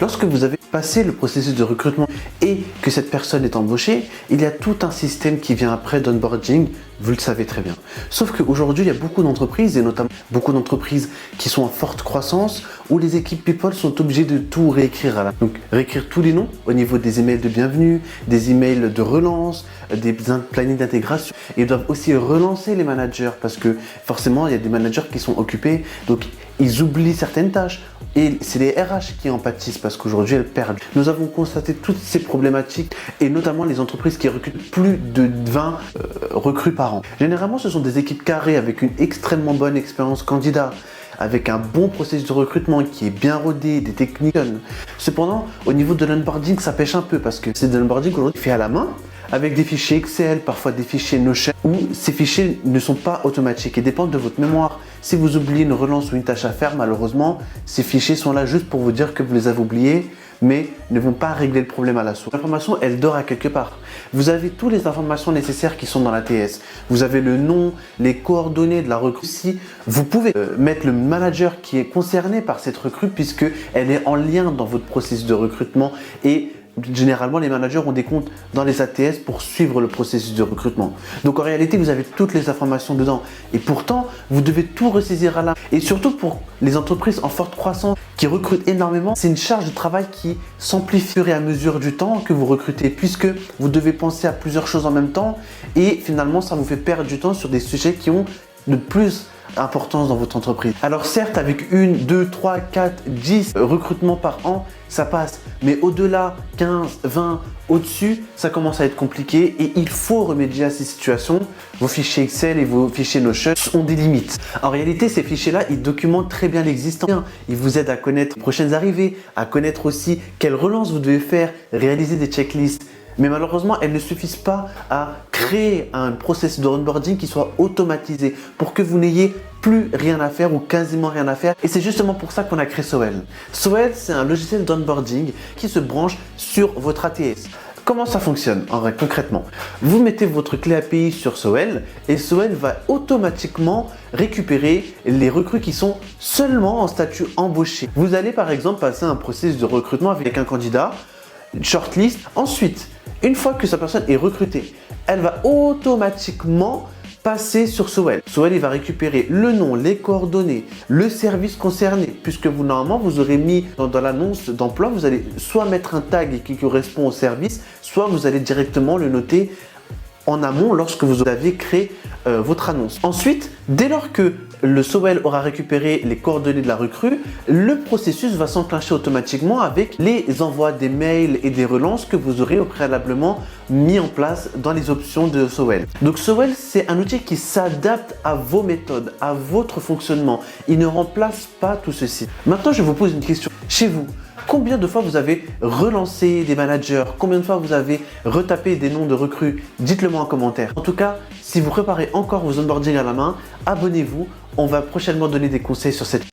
Lorsque vous avez passé le processus de recrutement et que cette personne est embauchée, il y a tout un système qui vient après d'onboarding, vous le savez très bien. Sauf qu'aujourd'hui, il y a beaucoup d'entreprises, et notamment beaucoup d'entreprises qui sont en forte croissance, où les équipes people sont obligées de tout réécrire Donc, réécrire tous les noms au niveau des emails de bienvenue, des emails de relance, des plannings d'intégration. Ils doivent aussi relancer les managers parce que forcément, il y a des managers qui sont occupés, donc ils oublient certaines tâches. Et c'est les RH qui en pâtissent parce qu'aujourd'hui, elles perdent. Nous avons constaté toutes ces problématiques et notamment les entreprises qui recrutent plus de 20 recrues par an. Généralement, ce sont des équipes carrées avec une extrêmement bonne expérience candidat, avec un bon processus de recrutement qui est bien rodé, des techniques. Cependant, au niveau de l'onboarding, ça pêche un peu parce que c'est de l'onboarding aujourd'hui fait à la main, avec des fichiers Excel, parfois des fichiers Notion, où ces fichiers ne sont pas automatiques et dépendent de votre mémoire. Si vous oubliez une relance ou une tâche à faire, malheureusement, ces fichiers sont là juste pour vous dire que vous les avez oubliés, mais ne vont pas régler le problème à la source. L'information, elle dort à quelque part. Vous avez toutes les informations nécessaires qui sont dans la TS. Vous avez le nom, les coordonnées de la recrue. Si vous pouvez mettre le manager qui est concerné par cette recrue puisque elle est en lien dans votre processus de recrutement et généralement, les managers ont des comptes dans les ATS pour suivre le processus de recrutement. Donc en réalité, vous avez toutes les informations dedans. Et pourtant, vous devez tout ressaisir à la main. Et surtout pour les entreprises en forte croissance qui recrutent énormément, c'est une charge de travail qui s'amplifie à mesure du temps que vous recrutez puisque vous devez penser à plusieurs choses en même temps et finalement, ça vous fait perdre du temps sur des sujets qui ont de plus importance dans votre entreprise. Alors certes, avec 1, 2, 3, 4, 10 recrutements par an, ça passe. Mais au-delà, 15, 20, au-dessus, ça commence à être compliqué et il faut remédier à ces situations. Vos fichiers Excel et vos fichiers Notion ont des limites. En réalité, ces fichiers-là, ils documentent très bien l'existant. Ils vous aident à connaître les prochaines arrivées, à connaître aussi quelles relances vous devez faire, réaliser des checklists. Mais malheureusement, elles ne suffisent pas à créer un processus de onboarding qui soit automatisé pour que vous n'ayez plus rien à faire ou quasiment rien à faire. Et c'est justement pour ça qu'on a créé Sowell. Sowell, c'est un logiciel d'onboarding qui se branche sur votre ATS. Comment ça fonctionne en vrai, concrètement? Vous mettez votre clé API sur Sowell et Sowell va automatiquement récupérer les recrues qui sont seulement en statut embauché. Vous allez par exemple passer un processus de recrutement avec un candidat, une shortlist. Ensuite, une fois que sa personne est recrutée, elle va automatiquement passer sur Sowell. Sowell, il va récupérer le nom, les coordonnées, le service concerné, puisque vous, normalement, vous aurez mis dans l'annonce d'emploi, vous allez soit mettre un tag qui correspond au service, soit vous allez directement le noter en amont lorsque vous avez créé votre annonce. Ensuite, dès lors que le Sowell aura récupéré les coordonnées de la recrue, le processus va s'enclencher automatiquement avec les envois des mails et des relances que vous aurez au préalablement mis en place dans les options de Sowell. Donc Sowell, c'est un outil qui s'adapte à vos méthodes, à votre fonctionnement. Il ne remplace pas tout ceci. Maintenant, je vous pose une question. Chez vous, combien de fois vous avez relancé des managers? Combien de fois vous avez retapé des noms de recrues? Dites-le moi en commentaire. En tout cas, si vous préparez encore vos onboarding à la main, abonnez-vous. On va prochainement donner des conseils sur cette